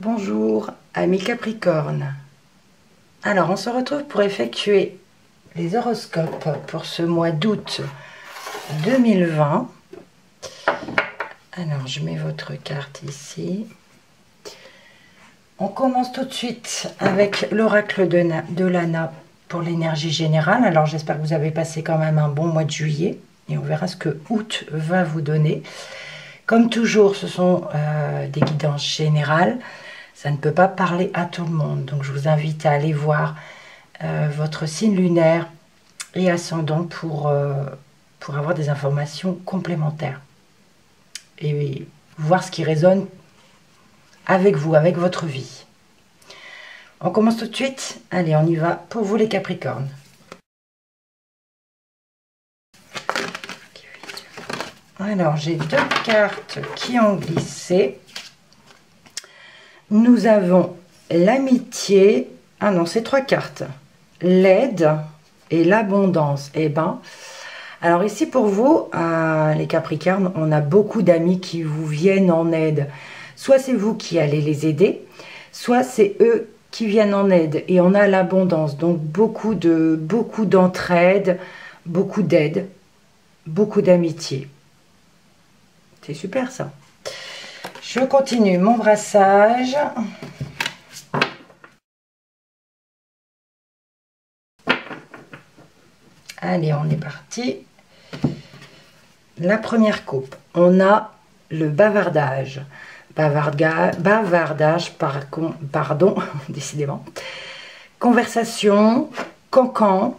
Bonjour, amis Capricorne. Alors, on se retrouve pour effectuer les horoscopes pour ce mois d'août 2020. Alors, je mets votre carte ici. On commence tout de suite avec l'oracle de Lana pour l'énergie générale. Alors, j'espère que vous avez passé quand même un bon mois de juillet. Et on verra ce que août va vous donner. Comme toujours, ce sont des guidances générales. Ça ne peut pas parler à tout le monde. Donc, je vous invite à aller voir votre signe lunaire et ascendant pour avoir des informations complémentaires. Et voir ce qui résonne avec vous, avec votre vie. On commence tout de suite. Allez, on y va pour vous les Capricornes. Alors, j'ai deux cartes qui ont glissé. Nous avons l'amitié. Ah non, c'est trois cartes. L'aide et l'abondance. Eh ben, alors ici pour vous, les Capricornes, on a beaucoup d'amis qui vous viennent en aide. Soit c'est vous qui allez les aider, soit c'est eux qui viennent en aide. Et on a l'abondance. Donc beaucoup d'entraide, beaucoup d'aide, beaucoup d'amitié. C'est super ça. Je continue mon brassage. Allez, on est parti. La première coupe, on a le bavardage. Bavardage, pardon, décidément. Conversation, cancan.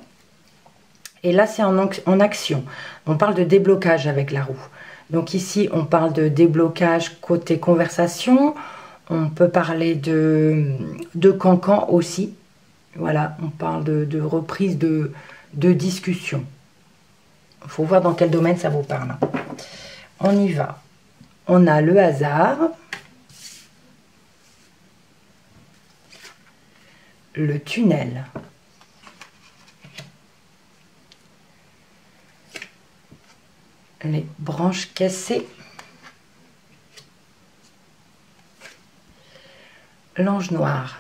Et là, c'est en action. On parle de déblocage avec la roue. Donc ici, on parle de déblocage côté conversation. On peut parler de cancan aussi. Voilà, on parle de reprise de discussion. Il faut voir dans quel domaine ça vous parle. On y va. On a le hasard. Le tunnel. Les branches cassées. L'ange noir.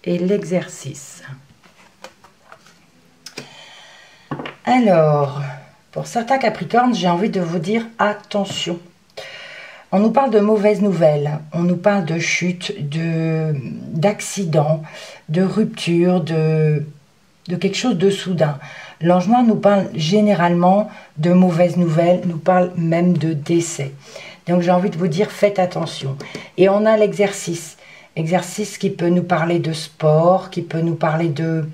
Et l'exercice. Alors, pour certains Capricornes, j'ai envie de vous dire attention. On nous parle de mauvaises nouvelles, on nous parle de chute, d'accident, de rupture, de quelque chose de soudain. L'ange noir nous parle généralement de mauvaises nouvelles, nous parle même de décès. Donc j'ai envie de vous dire, faites attention. Et on a l'exercice. Exercice qui peut nous parler de sport, qui peut nous parler de...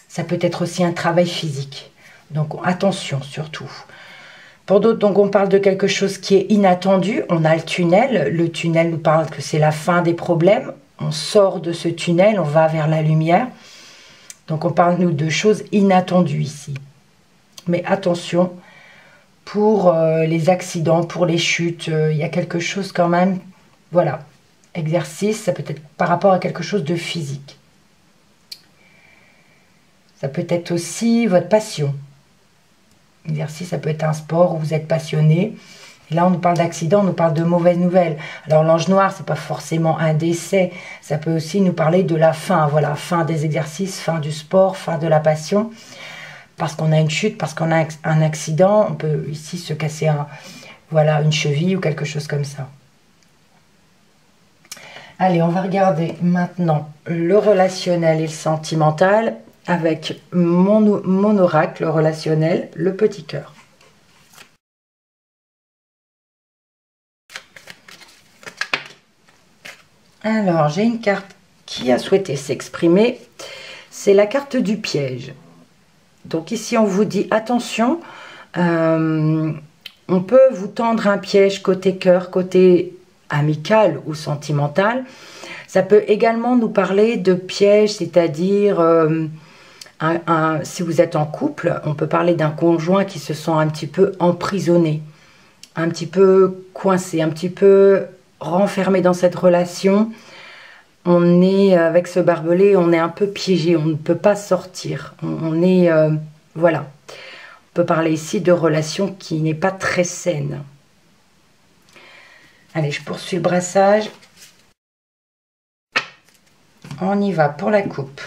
Ça peut être aussi un travail physique. Donc attention surtout. Pour d'autres, donc on parle de quelque chose qui est inattendu. On a le tunnel. Le tunnel nous parle que c'est la fin des problèmes. On sort de ce tunnel, on va vers la lumière. Donc on parle nous de choses inattendues ici. Mais attention, pour les accidents, pour les chutes, il y a quelque chose quand même, voilà. Exercice, ça peut être par rapport à quelque chose de physique. Ça peut être aussi votre passion. Exercice, ça peut être un sport où vous êtes passionné. Et là, on nous parle d'accident, on nous parle de mauvaises nouvelles. Alors, l'ange noir, c'est pas forcément un décès. Ça peut aussi nous parler de la fin. Voilà, fin des exercices, fin du sport, fin de la passion. Parce qu'on a une chute, parce qu'on a un accident. On peut ici se casser une cheville ou quelque chose comme ça. Allez, on va regarder maintenant le relationnel et le sentimental avec mon oracle relationnel, le petit cœur. Alors, j'ai une carte qui a souhaité s'exprimer. C'est la carte du piège. Donc ici, on vous dit attention, on peut vous tendre un piège côté cœur, côté amical ou sentimental. Ça peut également nous parler de piège, c'est-à-dire si vous êtes en couple, on peut parler d'un conjoint qui se sent un petit peu emprisonné, un petit peu coincé, un petit peu renfermé dans cette relation. On est avec ce barbelé, on est un peu piégé, on ne peut pas sortir. On est voilà. On peut parler ici de relation qui n'est pas très saine. Allez, je poursuis le brassage. On y va pour la coupe.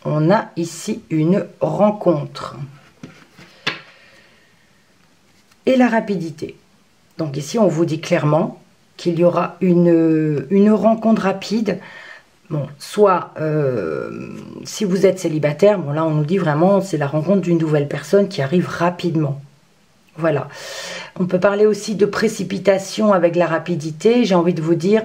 On a ici une rencontre. Et la rapidité. Donc ici, on vous dit clairement qu'il y aura une rencontre rapide. Bon, soit si vous êtes célibataire, bon là on nous dit vraiment c'est la rencontre d'une nouvelle personne qui arrive rapidement. Voilà. On peut parler aussi de précipitation avec la rapidité. J'ai envie de vous dire,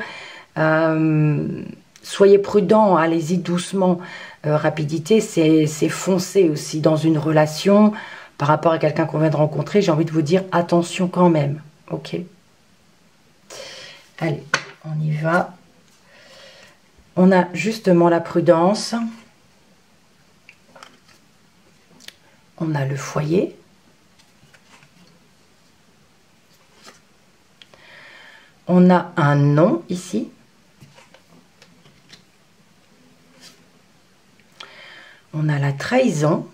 soyez prudent, allez-y doucement. Rapidité, c'est foncer aussi dans une relation par rapport à quelqu'un qu'on vient de rencontrer. J'ai envie de vous dire attention quand même. Ok. Allez, on y va. On a justement la prudence. On a le foyer. On a un non ici. On a la trahison.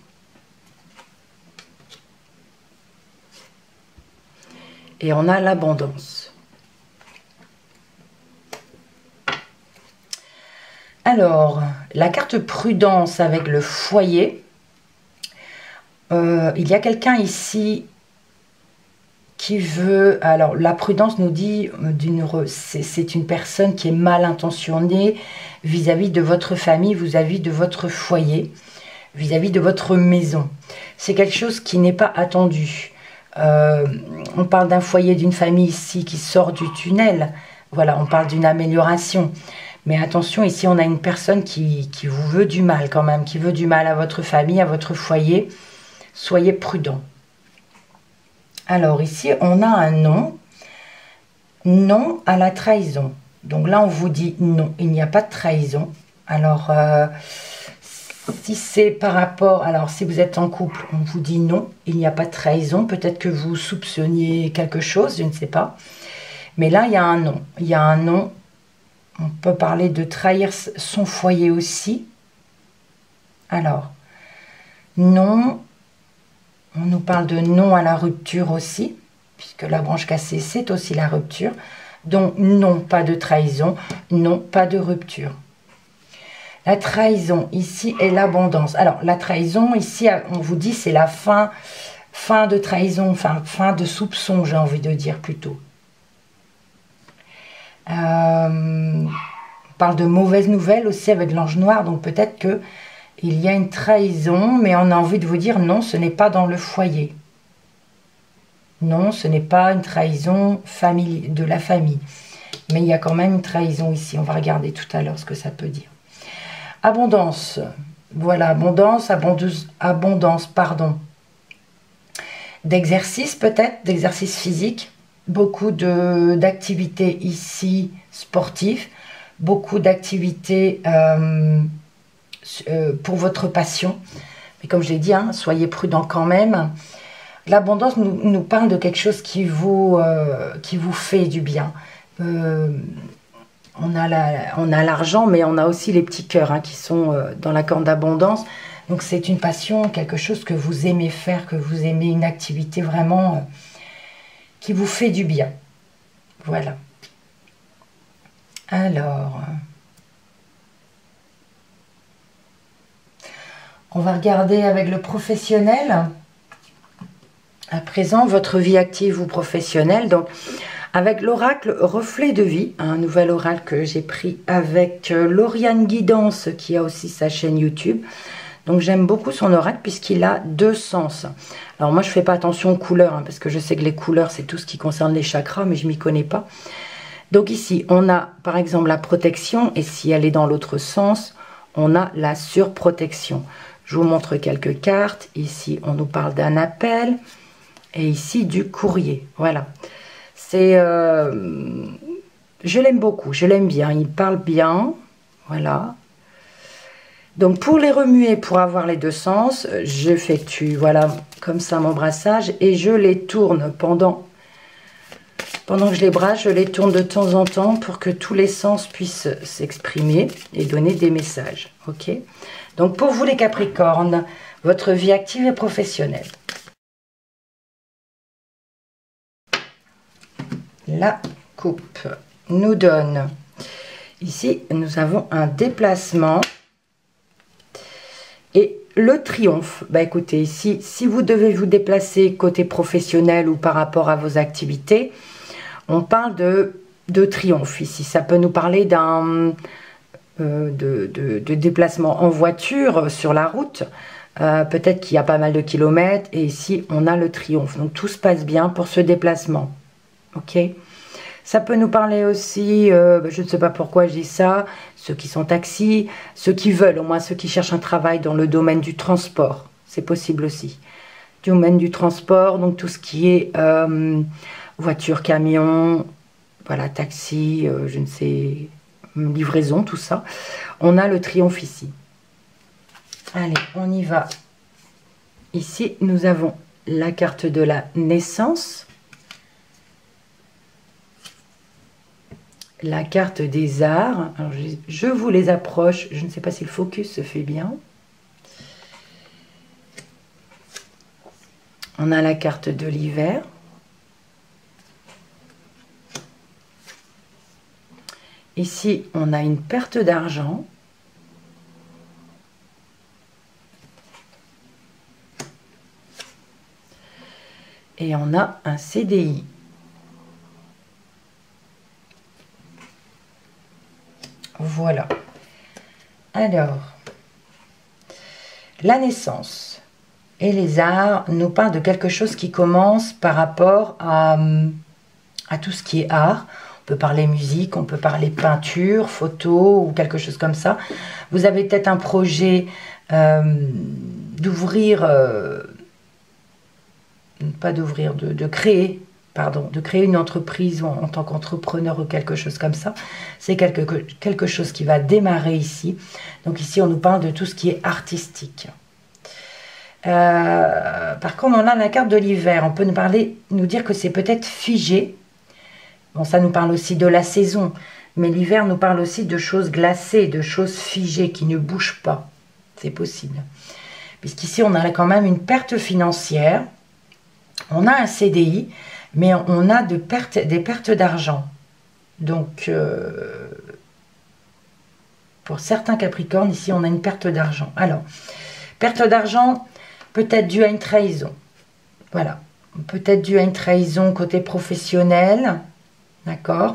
Et on a l'abondance. Alors, la carte prudence avec le foyer. Il y a quelqu'un ici qui veut... Alors, la prudence nous dit, c'est une personne qui est mal intentionnée vis-à-vis de votre famille, vis-à-vis de votre foyer, vis-à-vis de votre maison. C'est quelque chose qui n'est pas attendu. On parle d'un foyer, d'une famille ici qui sort du tunnel. Voilà, on parle d'une amélioration. Mais attention, ici, on a une personne qui vous veut du mal quand même, qui veut du mal à votre famille, à votre foyer. Soyez prudents. Alors, ici, on a un non. Non à la trahison. Donc là, on vous dit non, il n'y a pas de trahison. Alors, si c'est par rapport... Alors, si vous êtes en couple, on vous dit non, il n'y a pas de trahison. Peut-être que vous soupçonniez quelque chose, je ne sais pas. Mais là, il y a un non. Il y a un non. On peut parler de trahir son foyer aussi. Alors, non. On nous parle de non à la rupture aussi, puisque la branche cassée, c'est aussi la rupture. Donc, non, pas de trahison. Non, pas de rupture. La trahison, ici, est l'abondance. Alors, la trahison, ici, on vous dit, c'est la fin de trahison, fin de soupçon, j'ai envie de dire plutôt. On parle de mauvaises nouvelles aussi avec l'ange noir, donc peut-être que il y a une trahison, mais on a envie de vous dire non, ce n'est pas dans le foyer. Non, ce n'est pas une trahison de la famille. Mais il y a quand même une trahison ici. On va regarder tout à l'heure ce que ça peut dire. Abondance. Voilà, abondance, pardon. D'exercice peut-être, d'exercice physique. Beaucoup d'activités ici sportives. Beaucoup d'activités pour votre passion. Mais comme je l'ai dit, hein, soyez prudents quand même. L'abondance nous parle de quelque chose qui vous fait du bien. On a l'argent, mais on a aussi les petits cœurs hein, qui sont dans la corne d'abondance. Donc c'est une passion, quelque chose que vous aimez faire, que vous aimez, une activité vraiment qui vous fait du bien. Voilà. Alors... on va regarder avec le professionnel. À présent, votre vie active ou professionnelle. Donc, avec l'oracle Reflet de vie, un nouvel oracle que j'ai pris avec Lauriane Guidance, qui a aussi sa chaîne YouTube. Donc, j'aime beaucoup son oracle puisqu'il a deux sens. Alors, moi, je ne fais pas attention aux couleurs, hein, parce que je sais que les couleurs, c'est tout ce qui concerne les chakras, mais je ne m'y connais pas. Donc, ici, on a, par exemple, la protection, et si elle est dans l'autre sens, on a la surprotection. Je vous montre quelques cartes. Ici, on nous parle d'un appel. Et ici, du courrier. Voilà. C'est... je l'aime beaucoup. Je l'aime bien. Il parle bien. Voilà. Donc, pour les remuer, pour avoir les deux sens, j'effectue, voilà, comme ça, mon brassage. Et je les tourne pendant que je les brasse. Je les tourne de temps en temps pour que tous les sens puissent s'exprimer et donner des messages. Ok ? Donc, pour vous les Capricornes, votre vie active et professionnelle. la coupe nous donne, ici, nous avons un déplacement et le triomphe. Bah écoutez, ici, si vous devez vous déplacer côté professionnel ou par rapport à vos activités, on parle de triomphe ici. Ça peut nous parler d'un de déplacement en voiture sur la route. Peut-être qu'il y a pas mal de kilomètres et ici, on a le triomphe. Donc, tout se passe bien pour ce déplacement. Ok ? Ça peut nous parler aussi, je ne sais pas pourquoi je dis ça, ceux qui sont taxis, ceux qui veulent, au moins ceux qui cherchent un travail dans le domaine du transport. C'est possible aussi. Domaine du transport, donc tout ce qui est voiture, camion, voilà, taxi, je ne sais, livraison, tout ça. On a le triomphe ici. Allez, on y va. Ici, nous avons la carte de la naissance. La carte des arts. Alors, je vous les approche. Je ne sais pas si le focus se fait bien. On a la carte de l'hiver. Ici, on a une perte d'argent. Et on a un CDI. Voilà. Alors, la naissance et les arts nous parlent de quelque chose qui commence par rapport à tout ce qui est art. On peut parler musique, on peut parler peinture, photo ou quelque chose comme ça. Vous avez peut-être un projet d'ouvrir, pas d'ouvrir, de créer, pardon, de créer une entreprise en tant qu'entrepreneur ou quelque chose comme ça. C'est quelque chose qui va démarrer ici. Donc ici, on nous parle de tout ce qui est artistique. Par contre, on a la carte de l'hiver. On peut nous dire que c'est peut-être figé. Bon, ça nous parle aussi de la saison. Mais l'hiver nous parle aussi de choses glacées, de choses figées qui ne bougent pas. C'est possible. Puisqu'ici, on a quand même une perte financière. On a un CDI, mais on a des pertes d'argent. Donc, pour certains Capricornes, ici, on a une perte d'argent. Alors, perte d'argent peut-être due à une trahison. Voilà. Peut-être due à une trahison côté professionnel. D'accord.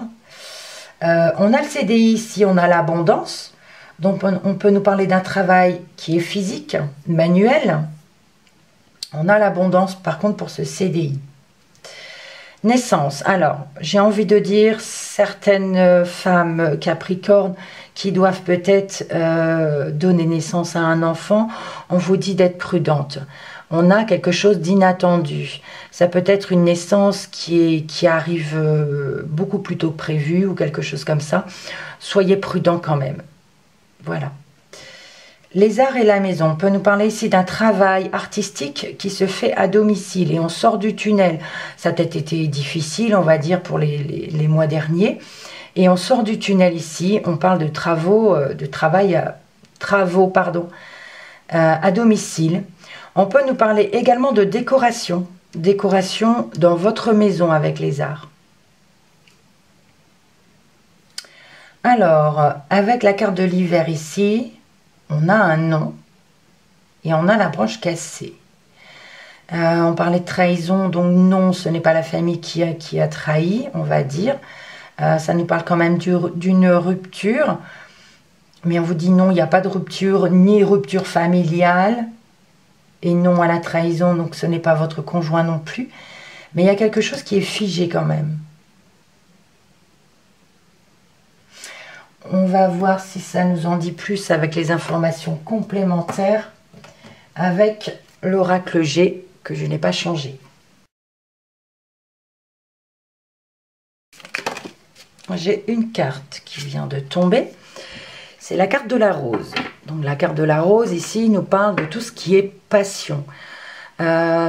On a le CDI ici, on a l'abondance. Donc, on peut nous parler d'un travail qui est physique, manuel. On a l'abondance, par contre, pour ce CDI. Naissance. Alors, j'ai envie de dire certaines femmes Capricornes qui doivent peut-être donner naissance à un enfant. On vous dit d'être prudente. On a quelque chose d'inattendu. Ça peut être une naissance qui arrive beaucoup plus tôt que prévu ou quelque chose comme ça. Soyez prudent quand même. Voilà. Les arts et la maison. On peut nous parler ici d'un travail artistique qui se fait à domicile et on sort du tunnel. Ça a peut-être été difficile, on va dire, pour les mois derniers. Et on sort du tunnel ici. On parle de travaux à domicile. On peut nous parler également de décoration. Décoration dans votre maison avec les arts. Alors, avec la carte de l'hiver ici, on a un nom et on a la branche cassée. On parlait de trahison, donc non, ce n'est pas la famille qui a trahi, on va dire. Ça nous parle quand même d'une rupture. Mais on vous dit non, il n'y a pas de rupture, ni rupture familiale. Et non à la trahison, donc ce n'est pas votre conjoint non plus. Mais il y a quelque chose qui est figé quand même. On va voir si ça nous en dit plus avec les informations complémentaires avec l'oracle G que je n'ai pas changé. J'ai une carte qui vient de tomber. C'est la carte de la rose. Donc la carte de la rose ici nous parle de tout ce qui est passion.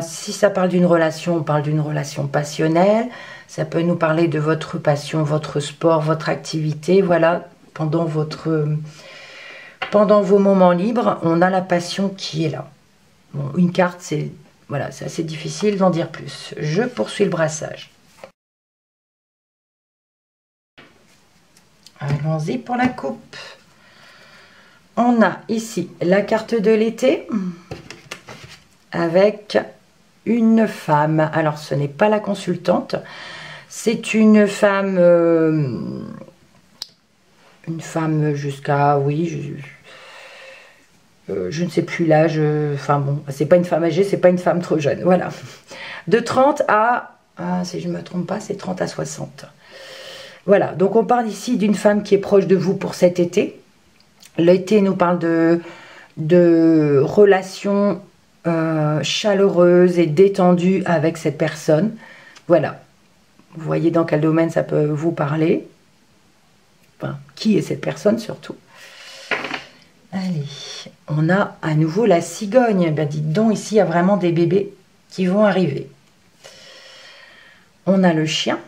Si ça parle d'une relation, on parle d'une relation passionnelle. Ça peut nous parler de votre passion, votre sport, votre activité. Voilà, pendant vos moments libres, on a la passion qui est là. Bon, une carte, c'est assez difficile d'en dire plus. Je poursuis le brassage. Allons-y pour la coupe. On a ici la carte de l'été avec une femme. Alors, ce n'est pas la consultante. C'est une femme jusqu'à, oui, je ne sais plus l'âge. Enfin bon, c'est pas une femme âgée, c'est pas une femme trop jeune. Voilà. De 30 à, si je ne me trompe pas, c'est 30 à 60. Voilà, donc on parle ici d'une femme qui est proche de vous pour cet été. L'été nous parle de relations chaleureuses et détendues avec cette personne. Voilà. Vous voyez dans quel domaine ça peut vous parler. Enfin, qui est cette personne surtout. Allez, on a à nouveau la cigogne. Ben, dites donc, ici, il y a vraiment des bébés qui vont arriver. On a le chien.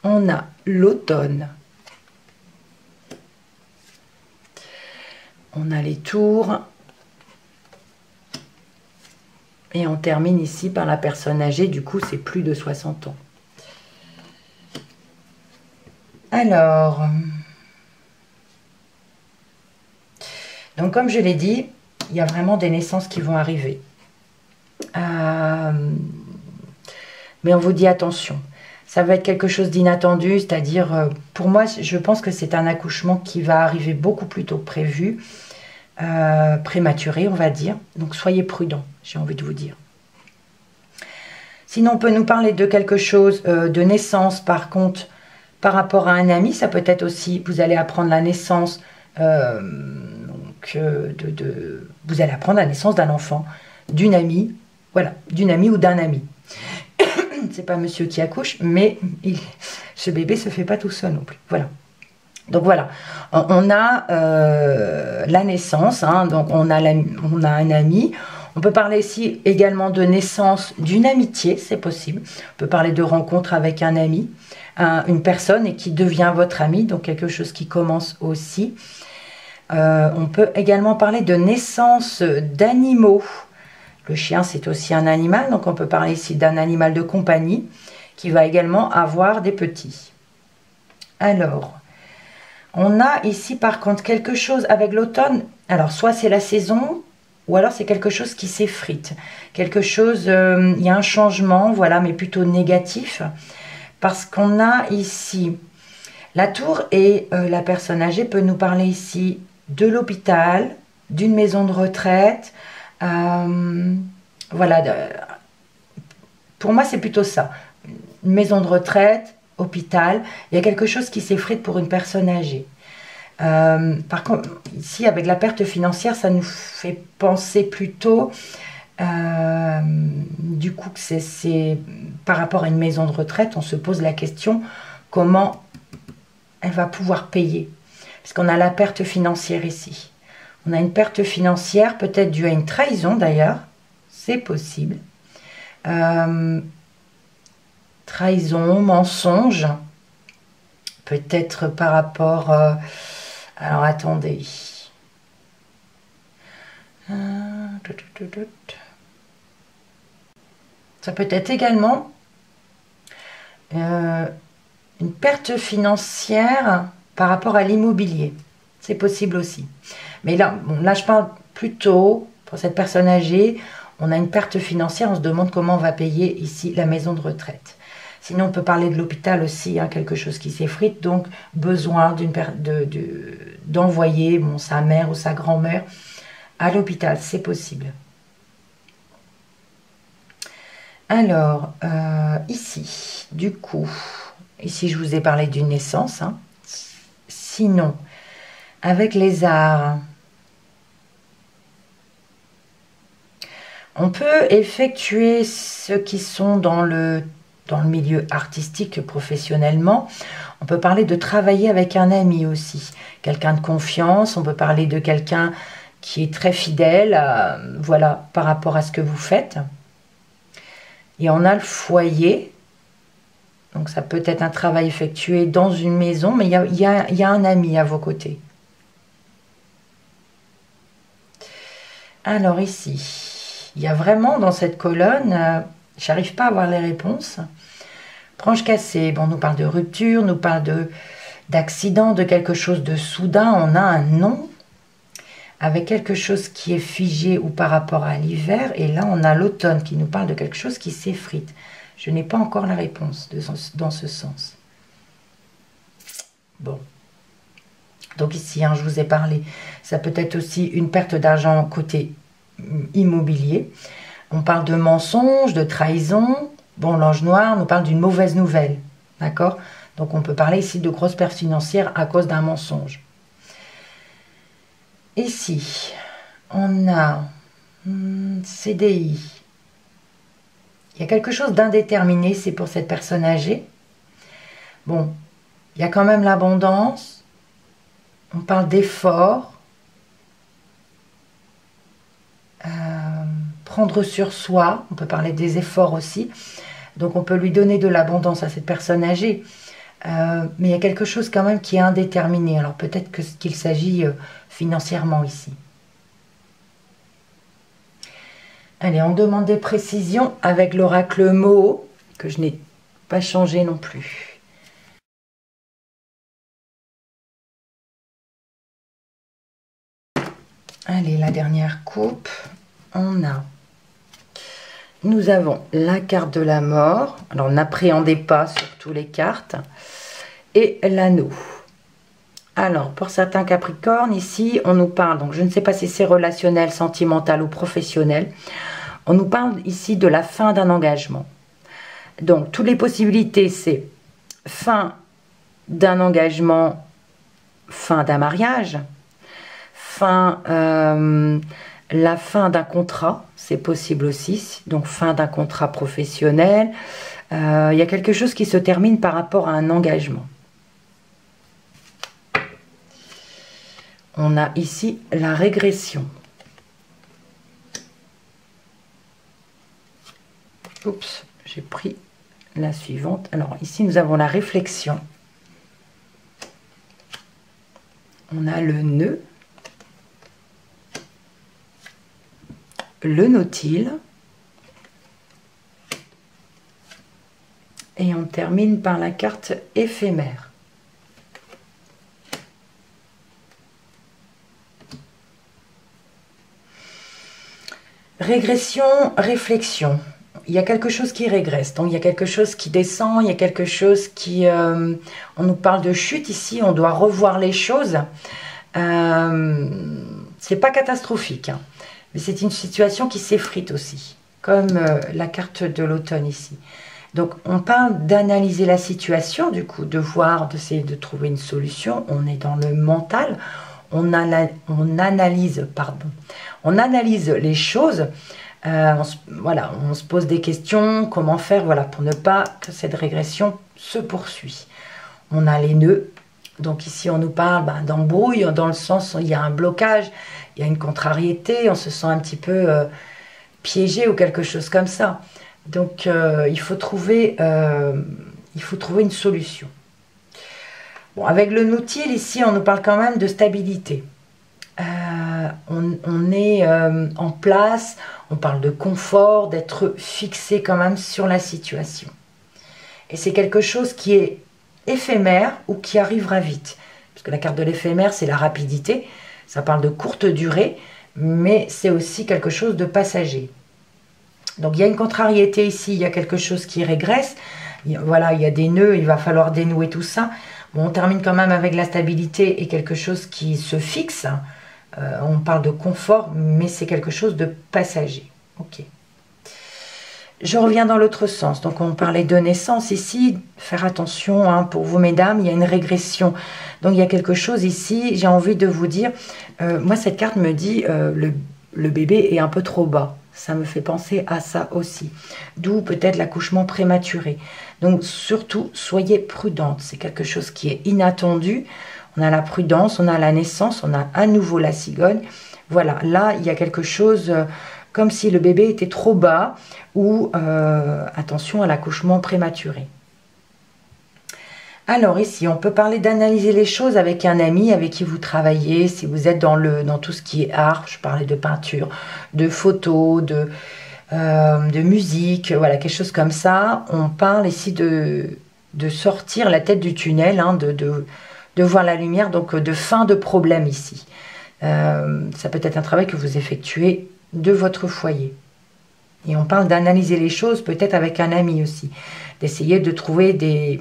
On a l'automne. On a les tours. Et on termine ici par la personne âgée. Du coup, c'est plus de 60 ans. Alors, donc comme je l'ai dit, il y a vraiment des naissances qui vont arriver. Mais on vous dit attention. Ça va être quelque chose d'inattendu, c'est-à-dire, pour moi, je pense que c'est un accouchement qui va arriver beaucoup plus tôt que prévu, prématuré, on va dire. Donc, soyez prudents, j'ai envie de vous dire. Sinon, on peut nous parler de quelque chose de naissance, par contre, par rapport à un ami. Ça peut être aussi, vous allez apprendre la naissance, vous allez apprendre la naissance d'un enfant, d'une amie, voilà, d'une amie ou d'un ami. C'est pas monsieur qui accouche, mais ce bébé se fait pas tout seul non plus. Voilà. Donc voilà, on a la naissance, hein, donc on a un ami. On peut parler ici également de naissance d'une amitié, c'est possible. On peut parler de rencontre avec un ami, une personne et qui devient votre ami, donc quelque chose qui commence aussi. On peut également parler de naissance d'animaux. Le chien, c'est aussi un animal, donc on peut parler ici d'un animal de compagnie qui va également avoir des petits. Alors, on a ici par contre quelque chose avec l'automne. Alors, soit c'est la saison, ou alors c'est quelque chose qui s'effrite. Quelque chose, il y a un changement, voilà, mais plutôt négatif. Parce qu'on a ici la tour et la personne âgée peut nous parler ici de l'hôpital, d'une maison de retraite. Voilà, pour moi c'est plutôt ça. Une maison de retraite, hôpital, il y a quelque chose qui s'effrite pour une personne âgée. Par contre, ici avec la perte financière, ça nous fait penser plutôt du coup que c'est par rapport à une maison de retraite, on se pose la question comment elle va pouvoir payer, parce qu'on a la perte financière ici. On a une perte financière, peut-être due à une trahison d'ailleurs, c'est possible. Trahison, mensonge, peut-être par rapport... alors attendez. Ça peut être également une perte financière par rapport à l'immobilier. C'est possible aussi. Mais là, bon, là, je parle plutôt, pour cette personne âgée, on a une perte financière, on se demande comment on va payer ici la maison de retraite. Sinon, on peut parler de l'hôpital aussi, hein, quelque chose qui s'effrite, donc besoin d'envoyer sa mère ou sa grand-mère à l'hôpital, c'est possible. Alors, ici, du coup, ici je vous ai parlé d'une naissance, hein. Sinon, avec les arts, on peut effectuer ceux qui sont dans le milieu artistique professionnellement. On peut parler de travailler avec un ami aussi, quelqu'un de confiance. On peut parler de quelqu'un qui est très fidèle, voilà, par rapport à ce que vous faites. Et on a le foyer. Donc ça peut être un travail effectué dans une maison, mais il y a un ami à vos côtés. Alors ici, il y a vraiment dans cette colonne, j'arrive pas à voir les réponses. Branche cassée, bon, on nous parle de rupture, nous parle d'accident, de quelque chose de soudain. On a un non avec quelque chose qui est figé ou par rapport à l'hiver. Et là, on a l'automne qui nous parle de quelque chose qui s'effrite. Je n'ai pas encore la réponse dans ce sens. Bon. Donc ici, hein, je vous ai parlé, ça peut être aussi une perte d'argent côté immobilier. On parle de mensonge, de trahison. Bon, l'ange noir nous parle d'une mauvaise nouvelle. D'accord? Donc on peut parler ici de grosses pertes financières à cause d'un mensonge. Ici, on a CDI. Il y a quelque chose d'indéterminé, c'est pour cette personne âgée. Bon, il y a quand même l'abondance. On parle d'effort. Prendre sur soi. On peut parler des efforts aussi. Donc on peut lui donner de l'abondance à cette personne âgée. Mais il y a quelque chose quand même qui est indéterminé. Alors peut-être qu'il s'agit financièrement ici. Allez, on demande des précisions avec l'oracle Moho, que je n'ai pas changé non plus. Allez, la dernière coupe, nous avons la carte de la mort. Alors, n'appréhendez pas surtout les cartes. Et l'anneau. Alors, pour certains Capricornes, ici, on nous parle, donc je ne sais pas si c'est relationnel, sentimental ou professionnel. On nous parle ici de la fin d'un engagement. Donc, toutes les possibilités, c'est fin d'un engagement, fin d'un mariage, la fin d'un contrat, c'est possible aussi, donc fin d'un contrat professionnel. Il y a quelque chose qui se termine par rapport à un engagement. On a ici la régression. Oups, j'ai pris la suivante. Alors ici, nous avons la réflexion. On a le nœud. Le nautile. Et on termine par la carte éphémère. Régression, réflexion. Il y a quelque chose qui régresse, donc il y a quelque chose qui descend, il y a quelque chose qui... on nous parle de chute ici, on doit revoir les choses. C'est pas catastrophique, hein, mais c'est une situation qui s'effrite aussi, comme la carte de l'automne ici. Donc on parle d'analyser la situation, du coup, de voir, d'essayer de trouver une solution. On est dans le mental, on analyse les choses. Voilà, on se pose des questions, comment faire, voilà, pour ne pas que cette régression se poursuit. On a les nœuds, donc ici on nous parle d'embrouille, dans le sens où il y a un blocage, il y a une contrariété, on se sent un petit peu piégé ou quelque chose comme ça. Donc il faut trouver une solution. Bon, avec le nautile ici, on nous parle quand même de stabilité. On est en place, on parle de confort, d'être fixé quand même sur la situation. Et c'est quelque chose qui est éphémère ou qui arrivera vite. Parce que la carte de l'éphémère, c'est la rapidité. Ça parle de courte durée, mais c'est aussi quelque chose de passager. Donc il y a une contrariété ici, il y a quelque chose qui régresse. Voilà, il y a des nœuds, il va falloir dénouer tout ça. Bon, on termine quand même avec la stabilité et quelque chose qui se fixe. On parle de confort, mais c'est quelque chose de passager. Ok. Je reviens dans l'autre sens. Donc, on parlait de naissance ici. Faire attention, hein, pour vous, mesdames, il y a une régression. Donc, il y a quelque chose ici. J'ai envie de vous dire, moi, cette carte me dit le bébé est un peu trop bas. Ça me fait penser à ça aussi. D'où peut-être l'accouchement prématuré. Donc, surtout, soyez prudente. C'est quelque chose qui est inattendu. On a la prudence, on a la naissance, on a à nouveau la cigogne. Voilà, là, il y a quelque chose comme si le bébé était trop bas ou attention à l'accouchement prématuré. Alors ici, on peut parler d'analyser les choses avec un ami avec qui vous travaillez. Si vous êtes dans tout ce qui est art, je parlais de peinture, de photos, de musique, voilà, quelque chose comme ça. On parle ici de sortir la tête du tunnel, hein, de voir la lumière, donc de fin de problème ici. Ça peut être un travail que vous effectuez de votre foyer. Et on parle d'analyser les choses, peut-être avec un ami aussi, d'essayer de trouver des...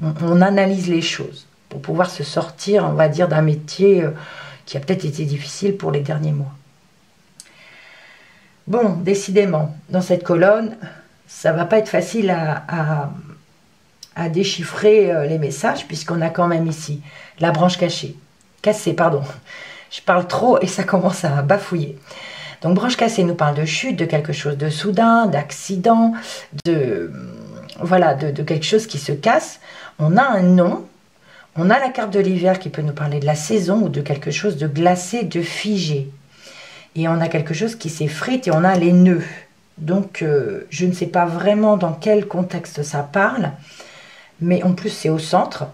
On analyse les choses pour pouvoir se sortir, on va dire, d'un métier qui a peut-être été difficile pour les derniers mois. Bon, décidément, dans cette colonne, ça va pas être facile à déchiffrer les messages, puisqu'on a quand même ici la branche cassée, pardon. Je parle trop et ça commence à bafouiller. Donc, branche cassée nous parle de chute, de quelque chose de soudain, d'accident, voilà, de quelque chose qui se casse. On a un nom, on a la carte de l'hiver qui peut nous parler de la saison ou de quelque chose de glacé, de figé. Et on a quelque chose qui s'effrite et on a les nœuds. Donc, je ne sais pas vraiment dans quel contexte ça parle, mais en plus, c'est au centre.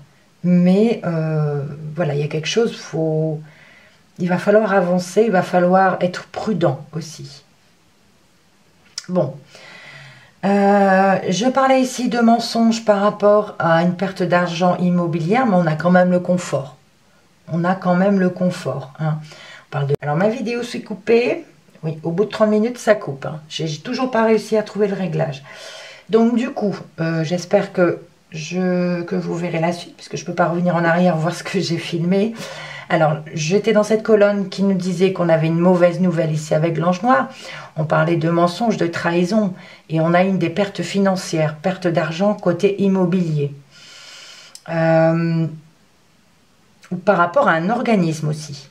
Mais voilà, il y a quelque chose, il va falloir avancer, il va falloir être prudent aussi. Bon, je parlais ici de mensonges par rapport à une perte d'argent immobilière, mais on a quand même le confort. On a quand même le confort. Hein. On parle de... Alors, ma vidéo s'est coupée. Oui, au bout de 30 minutes, ça coupe. Hein. J'ai toujours pas réussi à trouver le réglage. Donc, du coup, j'espère que vous verrez la suite, puisque je ne peux pas revenir en arrière voir ce que j'ai filmé. Alors, j'étais dans cette colonne qui nous disait qu'on avait une mauvaise nouvelle ici avec l'ange noir. On parlait de mensonges, de trahison. Et on a une des pertes financières, perte d'argent côté immobilier. Ou par rapport à un organisme aussi.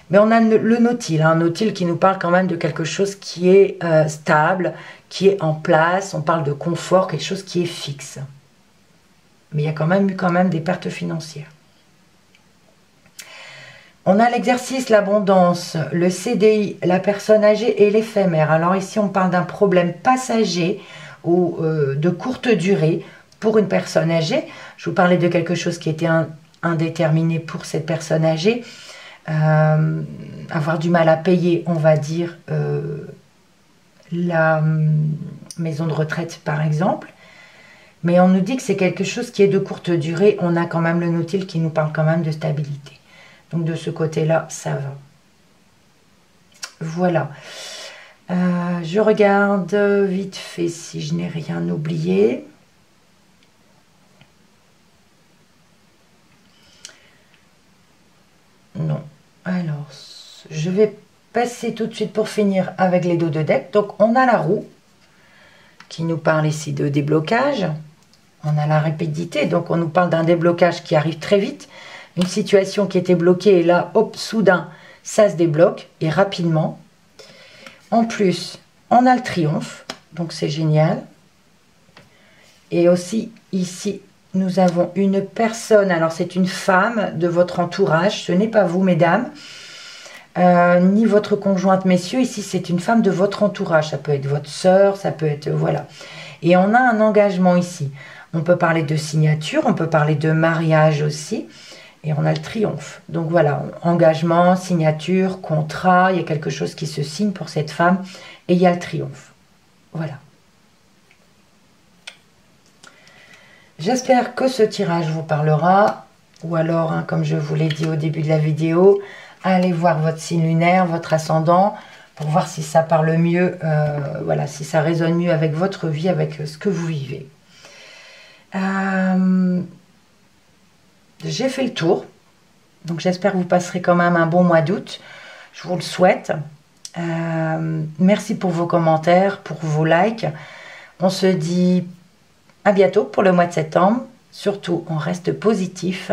Mais on a le nautile, un nautile qui nous parle quand même de quelque chose qui est stable, qui est en place. On parle de confort, quelque chose qui est fixe. Mais il y a quand même eu des pertes financières. On a l'exercice, l'abondance, le CDI, la personne âgée et l'éphémère. Alors ici, on parle d'un problème passager ou de courte durée pour une personne âgée. Je vous parlais de quelque chose qui était indéterminé pour cette personne âgée. Avoir du mal à payer, on va dire, la maison de retraite, par exemple. Mais on nous dit que c'est quelque chose qui est de courte durée. On a quand même le nautile qui nous parle quand même de stabilité. Donc de ce côté-là, ça va. Voilà. Je regarde vite fait si je n'ai rien oublié. Non. Alors, je vais passer tout de suite pour finir avec les dos de deck. Donc on a la roue qui nous parle ici de déblocage. On a la rapidité, donc on nous parle d'un déblocage qui arrive très vite. Une situation qui était bloquée et là, hop, soudain, ça se débloque et rapidement. En plus, on a le triomphe, donc c'est génial. Et aussi, ici, nous avons une personne, alors c'est une femme de votre entourage, ce n'est pas vous, mesdames, ni votre conjointe, messieurs. Ici, c'est une femme de votre entourage, ça peut être votre sœur, ça peut être, voilà. Et on a un engagement ici. On peut parler de signature, on peut parler de mariage aussi. Et on a le triomphe. Donc voilà, engagement, signature, contrat, il y a quelque chose qui se signe pour cette femme. Et il y a le triomphe. Voilà. J'espère que ce tirage vous parlera. Ou alors, hein, comme je vous l'ai dit au début de la vidéo, allez voir votre signe lunaire, votre ascendant, pour voir si ça parle mieux, voilà, si ça résonne mieux avec votre vie, avec ce que vous vivez. J'ai fait le tour, donc j'espère que vous passerez quand même un bon mois d'août, je vous le souhaite. Merci pour vos commentaires, pour vos likes. On se dit à bientôt pour le mois de septembre. Surtout, on reste positif.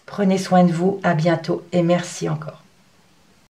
Prenez soin de vous, à bientôt et merci encore.